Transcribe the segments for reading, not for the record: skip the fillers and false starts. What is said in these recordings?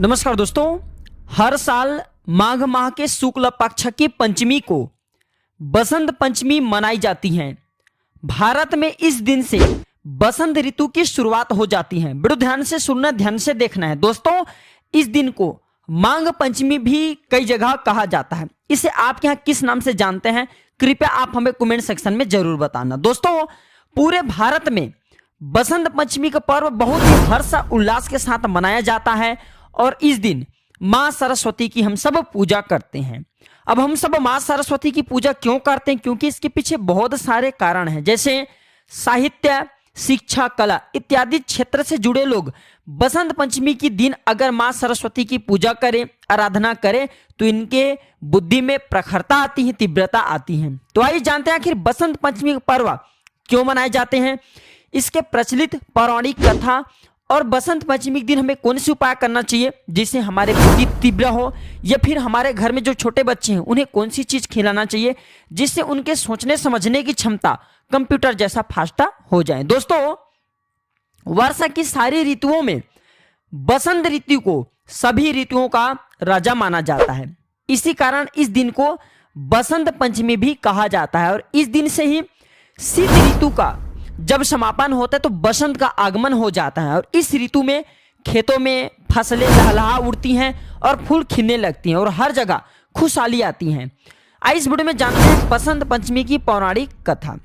नमस्कार दोस्तों। हर साल माघ माह के शुक्ल पक्ष की पंचमी को बसंत पंचमी मनाई जाती है। भारत में इस दिन से बसंत ऋतु की शुरुआत हो जाती है। बड़े ध्यान से सुनना, ध्यान से देखना है दोस्तों। इस दिन को माघ पंचमी भी कई जगह कहा जाता है। इसे आपके यहाँ किस नाम से जानते हैं, कृपया आप हमें कमेंट सेक्शन में जरूर बताना। दोस्तों, पूरे भारत में बसंत पंचमी का पर्व बहुत ही हर्ष उल्लास के साथ मनाया जाता है और इस दिन माँ सरस्वती की हम सब पूजा करते हैं। अब हम सब माँ सरस्वती की पूजा क्यों करते हैं? क्योंकि इसके पीछे बहुत सारे कारण हैं, जैसे साहित्य, शिक्षा, कला इत्यादि क्षेत्र से जुड़े लोग बसंत पंचमी के दिन अगर माँ सरस्वती की पूजा करें, आराधना करें तो इनके बुद्धि में प्रखरता आती है, तीव्रता आती है। तो आइए जानते हैं आखिर बसंत पंचमी का पर्व क्यों मनाए जाते हैं, इसके प्रचलित पौराणिक कथा और बसंत पंचमी के दिन हमें कौन सी उपाय करना चाहिए जिससे हमारे बुद्धि तीव्र हो, या फिर हमारे घर में जो छोटे बच्चे हैं उन्हें कौन सी चीज खिलाना चाहिए जिससे उनके सोचने समझने की क्षमता कंप्यूटर जैसा फास्ट हो जाए। दोस्तों, वर्षा की सारी ऋतुओं में बसंत ऋतु को सभी ऋतुओं का राजा माना जाता है। इसी कारण इस दिन को बसंत पंचमी भी कहा जाता है और इस दिन से ही शीत ऋतु का जब समापन होता है तो बसंत का आगमन हो जाता है और इस ऋतु में खेतों में फसलें लहलहा उठती हैं और फूल खिलने लगती हैं और हर जगह खुशहाली आती हैं। आइए इस वीडियो में जानते हैं बसंत पंचमी की पौराणिक कथा।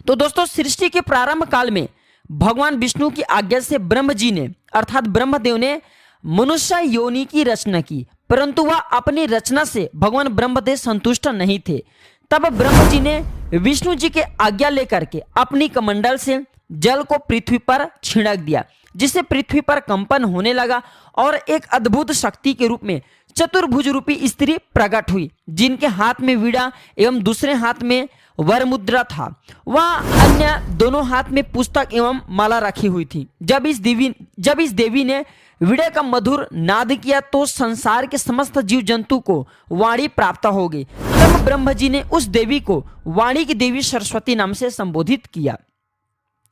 तो दोस्तों, सृष्टि के प्रारंभ काल में भगवान विष्णु की आज्ञा से ब्रह्म जी ने अर्थात ब्रह्मदेव ने मनुष्य योनि की रचना की, परंतु वह अपनी रचना से भगवान ब्रह्मदेव संतुष्ट नहीं थे। तब ब्रह्म जी ने विष्णु जी के आज्ञा लेकर के अपनी कमंडल से जल को पृथ्वी पर छिड़क दिया, जिससे पृथ्वी पर कंपन होने लगा और एक अद्भुत शक्ति के रूप में चतुर्भुज रूपी स्त्री प्रकट हुई, जिनके हाथ में वीणा एवं दूसरे हाथ में वर मुद्रा था। वह अन्य दोनों हाथ में पुस्तक एवं माला रखी हुई थी। जब इस देवी ने वीणा का मधुर नाद किया तो संसार के समस्त जीव जंतु को वाणी प्राप्त हो गई। तब ब्रह्म जी ने उस देवी को वाणी की देवी सरस्वती नाम से संबोधित किया।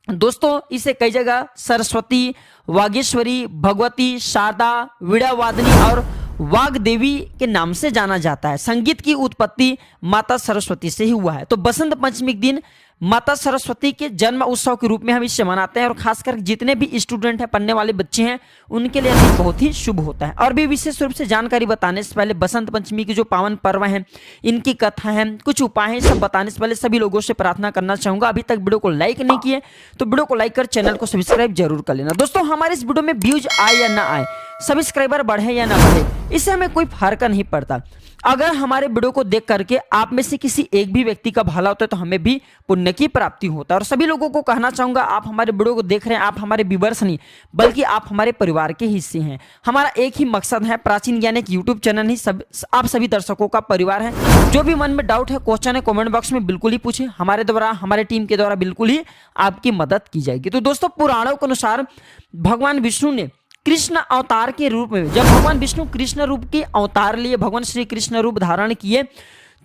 दोस्तों, इसे कई जगह सरस्वती, वागेश्वरी, भगवती, शारदा, वीणा वादनी और वाग देवी के नाम से जाना जाता है। संगीत की उत्पत्ति माता सरस्वती से ही हुआ है। तो बसंत पंचमी के दिन माता सरस्वती के जन्म उत्सव के रूप में हम इसे मनाते हैं और खासकर जितने भी स्टूडेंट हैं, पढ़ने वाले बच्चे हैं, उनके लिए यह बहुत ही शुभ होता है। और भी विशेष रूप से जानकारी बताने से पहले बसंत पंचमी के जो पावन पर्व हैं, इनकी कथा है, कुछ उपाय हैं, सब बताने से पहले सभी लोगों से प्रार्थना करना चाहूंगा, अभी तक वीडियो को लाइक नहीं किए तो वीडियो को लाइक कर चैनल को सब्सक्राइब जरूर कर लेना। दोस्तों, हमारे इस वीडियो में व्यूज आए या ना आए, सब्सक्राइबर बढ़े या ना बढ़े, इससे हमें कोई फर्क नहीं पड़ता। अगर हमारे वीडियो को देख करके आप में से किसी एक भी व्यक्ति का भला होता है तो हमें भी पुण्य की प्राप्ति होता है। और सभी लोगों को कहना चाहूंगा, आप हमारे वीडियो को देख रहे हैं, आप हमारे व्यूअर्स नहीं बल्कि आप हमारे परिवार के हिस्से हैं। हमारा एक ही मकसद है, प्राचीन ज्ञान एक यूट्यूब चैनल ही आप सभी दर्शकों का परिवार है। जो भी मन में डाउट है, क्वेश्चन है, कमेंट बॉक्स में बिल्कुल ही पूछे, हमारे द्वारा, हमारे टीम के द्वारा बिल्कुल ही आपकी मदद की जाएगी। तो दोस्तों, पुराणों के अनुसार भगवान विष्णु ने कृष्ण अवतार के रूप में, जब भगवान विष्णु कृष्ण रूप के अवतार लिए, भगवान श्री कृष्ण रूप धारण किए,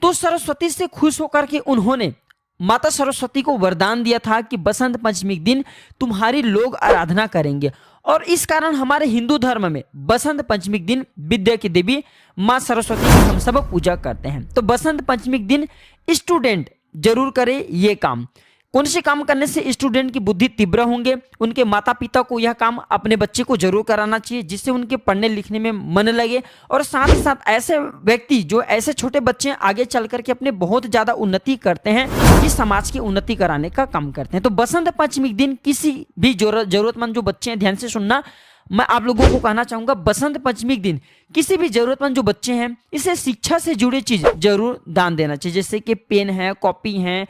तो सरस्वती से खुश होकर के उन्होंने माता सरस्वती को वरदान दिया था कि बसंत पंचमी के दिन तुम्हारी लोग आराधना करेंगे। और इस कारण हमारे हिंदू धर्म में बसंत पंचमी के दिन विद्या की देवी माँ सरस्वती की हम सब पूजा करते हैं। तो बसंत पंचमी के दिन स्टूडेंट जरूर करे ये काम। कौन से काम करने से स्टूडेंट की बुद्धि तीव्र होंगे? उनके माता पिता को यह काम अपने बच्चे को जरूर कराना चाहिए, जिससे उनके पढ़ने लिखने में मन लगे और साथ ही साथ ऐसे व्यक्ति जो ऐसे छोटे बच्चे आगे चल करके अपने बहुत ज्यादा उन्नति करते हैं, इस समाज की उन्नति कराने का काम करते हैं। तो बसंत पंचमी के दिन किसी भी जरूरतमंद जो बच्चे हैं, ध्यान से सुनना, मैं आप लोगों को कहना चाहूंगा, बसंत पंचमी के दिन किसी भी जरूरतमंद जो बच्चे हैं, इसे शिक्षा से जुड़ी चीज जरूर दान देना चाहिए, जैसे कि पेन है, कॉपी है,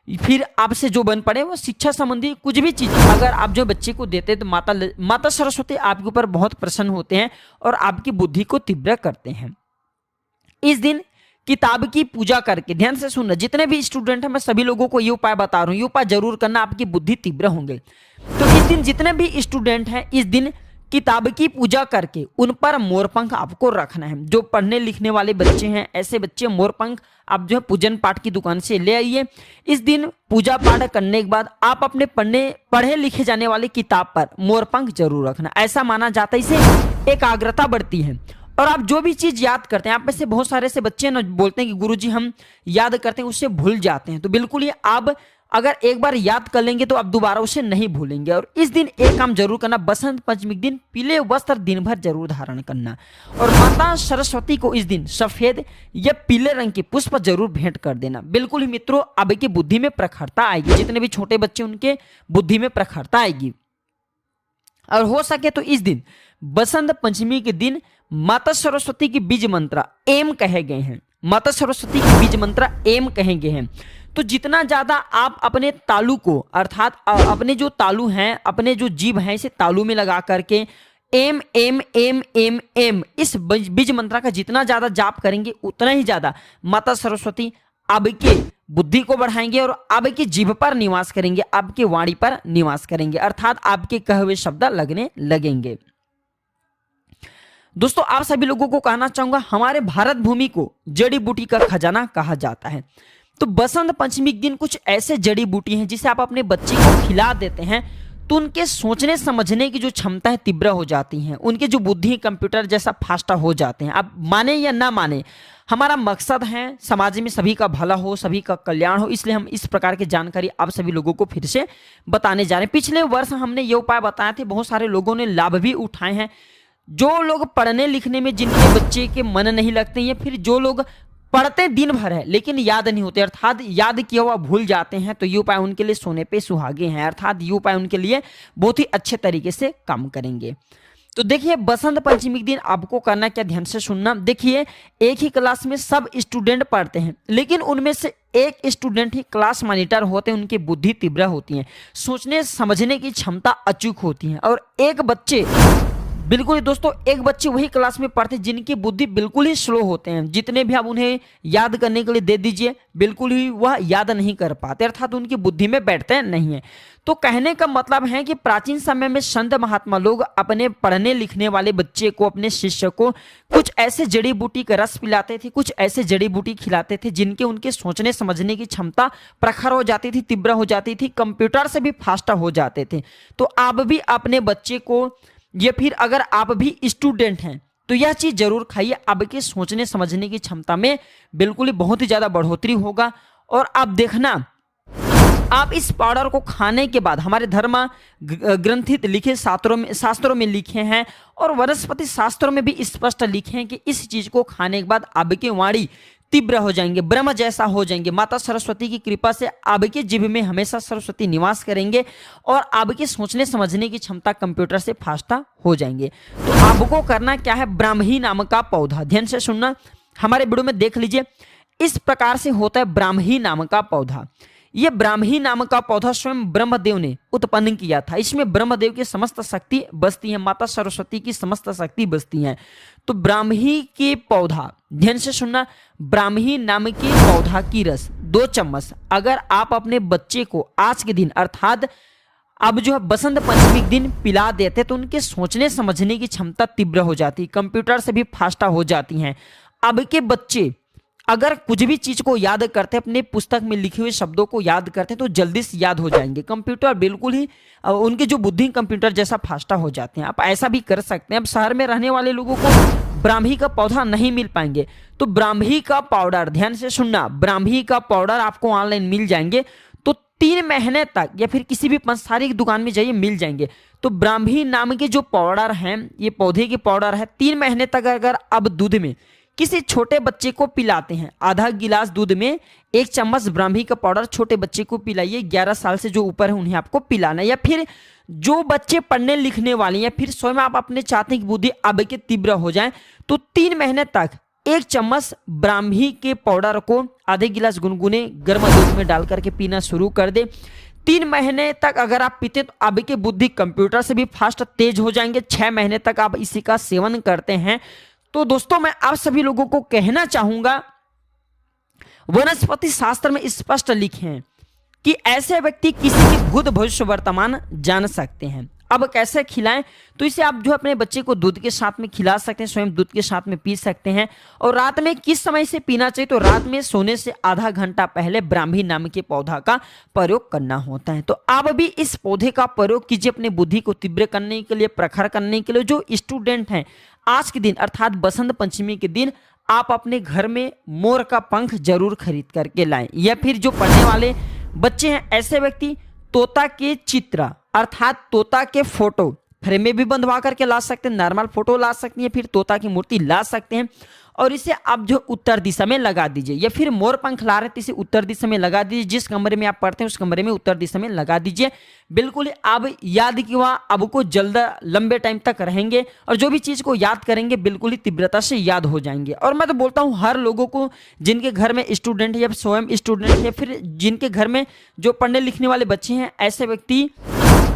फिर आपसे जो बन पड़े वो शिक्षा संबंधी कुछ भी चीज अगर आप जो बच्चे को देते हैं तो माता सरस्वती आपके ऊपर बहुत प्रसन्न होते हैं और आपकी बुद्धि को तीव्र करते हैं। इस दिन किताब की पूजा करके, ध्यान से सुनना, जितने भी स्टूडेंट हैं मैं सभी लोगों को ये उपाय बता रहा हूँ, ये उपाय जरूर करना, आपकी बुद्धि तीव्र होंगे। तो इस दिन जितने भी स्टूडेंट हैं, इस दिन किताब की पूजा करके उन पर मोरपंख आपको रखना है। जो पढ़ने लिखने वाले बच्चे हैं, ऐसे बच्चे मोरपंख आप जो है पूजन पाठ की दुकान से ले आइए। इस दिन पूजा पाठ करने के बाद आप अपने पढ़े लिखे जाने वाली किताब पर मोरपंख जरूर रखना। ऐसा माना जाता है, इससे एकाग्रता बढ़ती है। और आप जो भी चीज याद करते हैं, आप में से बहुत सारे ऐसे बच्चे ना बोलते हैं कि गुरुजी हम याद करते हैं उससे भूल जाते हैं, तो बिल्कुल ये आप अगर एक बार याद कर लेंगे तो आप दोबारा उसे नहीं भूलेंगे। और इस दिन एक काम जरूर करना, बसंत पंचमी के दिन पीले वस्त्र दिन भर जरूर धारण करना। और माता सरस्वती को इस दिन सफेद या पीले रंग के पुष्प जरूर भेंट कर देना। बिल्कुल ही मित्रों, आपकी बुद्धि में प्रखरता आएगी। जितने भी छोटे बच्चे उनके बुद्धि में प्रखरता आएगी। और हो सके तो इस दिन बसंत पंचमी के दिन माता सरस्वती की बीज मंत्र एम कहे गए हैं। माता सरस्वती की बीज मंत्र एम कहे गए हैं। तो जितना ज्यादा आप अपने तालू को, अर्थात अपने जो तालू हैं, अपने जो जीभ हैं, इसे तालू में लगा करके एम एम एम एम एम इस बीज मंत्र का जितना ज्यादा जाप करेंगे उतना ही ज्यादा माता सरस्वती आपके बुद्धि को बढ़ाएंगे और आपकी जीभ पर निवास करेंगे, आपके वाणी पर निवास करेंगे, अर्थात आपके कहे हुए शब्द लगने लगेंगे। दोस्तों, आप सभी लोगों को कहना चाहूंगा, हमारे भारत भूमि को जड़ी बूटी का खजाना कहा जाता है। तो बसंत पंचमी के दिन कुछ ऐसे जड़ी बूटी हैं जिसे आप अपने बच्चे को खिला देते हैं तो उनके सोचने समझने की जो क्षमता है तीव्र हो जाती हैं, उनके जो बुद्धि कंप्यूटर जैसा फास्ट हो जाते हैं। आप माने या ना माने, हमारा मकसद है समाज में सभी का भला हो, सभी का कल्याण हो, इसलिए हम इस प्रकार की जानकारी आप सभी लोगों को फिर से बताने जा रहे हैं। पिछले वर्ष हमने ये उपाय बताए थे, बहुत सारे लोगों ने लाभ भी उठाए हैं। जो लोग पढ़ने लिखने में जिनके बच्चे के मन नहीं लगते, या फिर जो लोग पढ़ते दिन भर है लेकिन याद नहीं होते, अर्थात याद किया हुआ भूल जाते हैं, तो ये उपाय उनके लिए सोने पे सुहागे हैं, अर्थात ये उपाय उनके लिए बहुत ही अच्छे तरीके से काम करेंगे। तो देखिए, बसंत पंचमी के दिन आपको करना क्या, ध्यान से सुनना। देखिए, एक ही क्लास में सब स्टूडेंट पढ़ते हैं, लेकिन उनमें से एक स्टूडेंट ही क्लास मॉनिटर होते हैं। उनकी बुद्धि तीव्र होती है, सोचने समझने की क्षमता अचूक होती है। और एक बच्चे, बिल्कुल दोस्तों, एक बच्चे वही क्लास में पढ़ते हैं जिनकी बुद्धि बिल्कुल ही स्लो होते हैं। जितने भी आप उन्हें याद करने के लिए दे दीजिए, बिल्कुल ही वह याद नहीं कर पाते, अर्थात उनकी बुद्धि में बैठते नहीं है। तो कहने का मतलब है कि प्राचीन समय में संत महात्मा लोग अपने पढ़ने लिखने वाले बच्चे को, अपने शिष्य को कुछ ऐसे जड़ी बूटी का रस पिलाते थे, कुछ ऐसे जड़ी बूटी खिलाते थे जिनके उनके सोचने समझने की क्षमता प्रखर हो जाती थी, तीव्र हो जाती थी, कंप्यूटर से भी फास्ट हो जाते थे। तो आप भी अपने बच्चे को, या फिर अगर आप भी स्टूडेंट हैं तो यह चीज जरूर खाइए। आपके सोचने समझने की क्षमता में बिल्कुल ही बहुत ही ज्यादा बढ़ोतरी होगा। और आप देखना, आप इस पाउडर को खाने के बाद, हमारे धर्म ग्रंथित लिखे शास्त्रों में लिखे हैं और वनस्पति शास्त्रों में भी स्पष्ट लिखे हैं कि इस चीज को खाने के बाद आपकी वाणी तीव्र हो जाएंगे, ब्रह्म जैसा हो जाएंगे। माता सरस्वती की कृपा से आपके जीभ में हमेशा सरस्वती निवास करेंगे और आपके सोचने समझने की क्षमता कंप्यूटर से फास्ट हो जाएंगे। तो आपको करना क्या है, ब्राह्मी नाम का पौधा, ध्यान से सुनना, हमारे वीडियो में देख लीजिए। इस प्रकार से होता है ब्राह्मी नाम का पौधा। यह ब्राह्मी नाम का पौधा स्वयं ब्रह्मदेव ने उत्पन्न किया था। इसमें ब्रह्मदेव की समस्त शक्ति बसती है, माता सरस्वती की समस्त शक्ति बसती है। तो ब्राह्मी के पौधा, ध्यान से सुनना, ब्राह्मी नाम के पौधा की रस 2 चम्मच अगर आप अपने बच्चे को आज के दिन, अर्थात अब जो है बसंत पंचमी के दिन पिला देते तो उनके सोचने समझने की क्षमता तीव्र हो जाती, कंप्यूटर से भी फास्ट हो जाती हैं। अब के बच्चे अगर कुछ भी चीज को याद करते हैं, अपने पुस्तक में लिखे हुए शब्दों को याद करते हैं तो जल्दी से याद हो जाएंगे। कंप्यूटर बिल्कुल ही, उनकी जो बुद्धि कंप्यूटर जैसा फास्टा हो जाते हैं। आप ऐसा भी कर सकते हैं। अब शहर में रहने वाले लोगों को ब्राह्मी का पौधा नहीं मिल पाएंगे तो ब्राह्मी का पाउडर, ध्यान से सुनना, ब्राह्मी का पाउडर आपको ऑनलाइन मिल जाएंगे। तो 3 महीने तक या फिर किसी भी पंसारी की दुकान में जाइए, मिल जाएंगे। तो ब्राह्मी नाम के जो पाउडर हैं, ये पौधे के पाउडर है, 3 महीने तक अगर अब दूध में किसी छोटे बच्चे को पिलाते हैं, आधा गिलास दूध में 1 चम्मच ब्राह्मी का पाउडर छोटे बच्चे को पिलाइए। 11 साल से जो ऊपर है उन्हें आपको पिलाना है। या फिर जो बच्चे पढ़ने लिखने वाले हैं, फिर स्वयं आप अपने चाहते हैं कि बुद्धि आपके तीव्र हो जाए, तो 3 महीने तक 1 चम्मच ब्राह्मी के पाउडर को आधे गिलास गुनगुने गर्म दूध में डाल करके पीना शुरू कर दे। 3 महीने तक अगर आप पीते तो आपकी बुद्धि कंप्यूटर से भी फास्ट तेज हो जाएंगे। 6 महीने तक आप इसी का सेवन करते हैं। तो दोस्तों, मैं आप सभी लोगों को कहना चाहूंगा, वनस्पति शास्त्र में स्पष्ट लिखे हैं कि ऐसे व्यक्ति किसी के भूत भविष्य वर्तमान जान सकते हैं। अब कैसे खिलाएं, तो इसे आप जो अपने बच्चे को दूध के साथ में खिला सकते हैं, स्वयं दूध के साथ में पी सकते हैं। और रात में किस समय से पीना चाहिए, तो रात में सोने से आधा घंटा पहले ब्राह्मी नाम के पौधा का प्रयोग करना होता है। तो आप भी इस पौधे का प्रयोग कीजिए अपनी बुद्धि को तीव्र करने के लिए, प्रखर करने के लिए। जो स्टूडेंट हैं आज के दिन अर्थात बसंत पंचमी के दिन आप अपने घर में मोर का पंख जरूर खरीद करके लाएं, या फिर जो पढ़ने वाले बच्चे हैं ऐसे व्यक्ति तोता के चित्र अर्थात तोता के फोटो फ्रेम में भी बंधवा करके ला सकते हैं, नॉर्मल फोटो ला सकते हैं, फिर तोता की मूर्ति ला सकते हैं और इसे आप जो उत्तर दिशा में लगा दीजिए, या फिर मोर पंख ला रहे थे इसे उत्तर दिशा में लगा दीजिए। जिस कमरे में आप पढ़ते हैं उस कमरे में उत्तर दिशा में लगा दीजिए। बिल्कुल आप याद की वहाँ आपको जल्द लंबे टाइम तक रहेंगे और जो भी चीज़ को याद करेंगे बिल्कुल ही तीव्रता से याद हो जाएंगे। और मैं तो बोलता हूँ हर लोगों को जिनके घर में स्टूडेंट है या स्वयं स्टूडेंट है, फिर जिनके घर में जो पढ़ने लिखने वाले बच्चे हैं, ऐसे व्यक्ति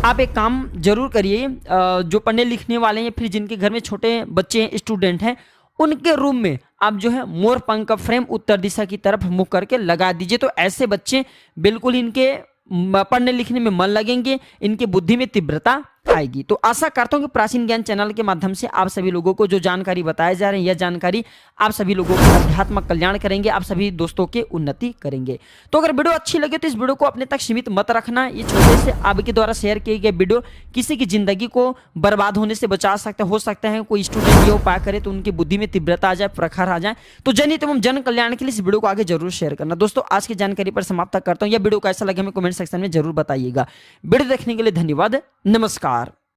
आप एक काम जरूर करिए, जो पढ़ने लिखने वाले हैं फिर जिनके घर में छोटे बच्चे स्टूडेंट हैं उनके रूम में आप जो है मोर पंख का फ्रेम उत्तर दिशा की तरफ मुख करके लगा दीजिए। तो ऐसे बच्चे बिल्कुल इनके पढ़ने लिखने में मन लगेंगे, इनकी बुद्धि में तीव्रता आएगी। तो आशा करता हूं कि प्राचीन ज्ञान चैनल के माध्यम से आप सभी लोगों को जो जानकारी बताए जा रहे हैं, यह जानकारी आप सभी लोगों को आध्यात्मिक कल्याण करेंगे, आप सभी दोस्तों के उन्नति करेंगे। तो अगर वीडियो अच्छी लगे तो इस वीडियो को अपने तक सीमित मत रखना। ये छोटे से आपके द्वारा शेयर किए गए वीडियो किसी की जिंदगी को बर्बाद होने से बचा सकते हो सकता है कोई स्टूडेंट ये उपाय करे तो उनकी बुद्धि में तीव्रता आ जाए, प्रखर आ जाए। तो जनहित एवं जन कल्याण के लिए इस वीडियो को आगे जरूर शेयर करना। दोस्तों आज की जानकारी पर समाप्त करता हूँ। यह वीडियो कैसा लगे हमें कमेंट सेक्शन में जरूर बताइएगा। वीडियो देखने के लिए धन्यवाद। नमस्कार।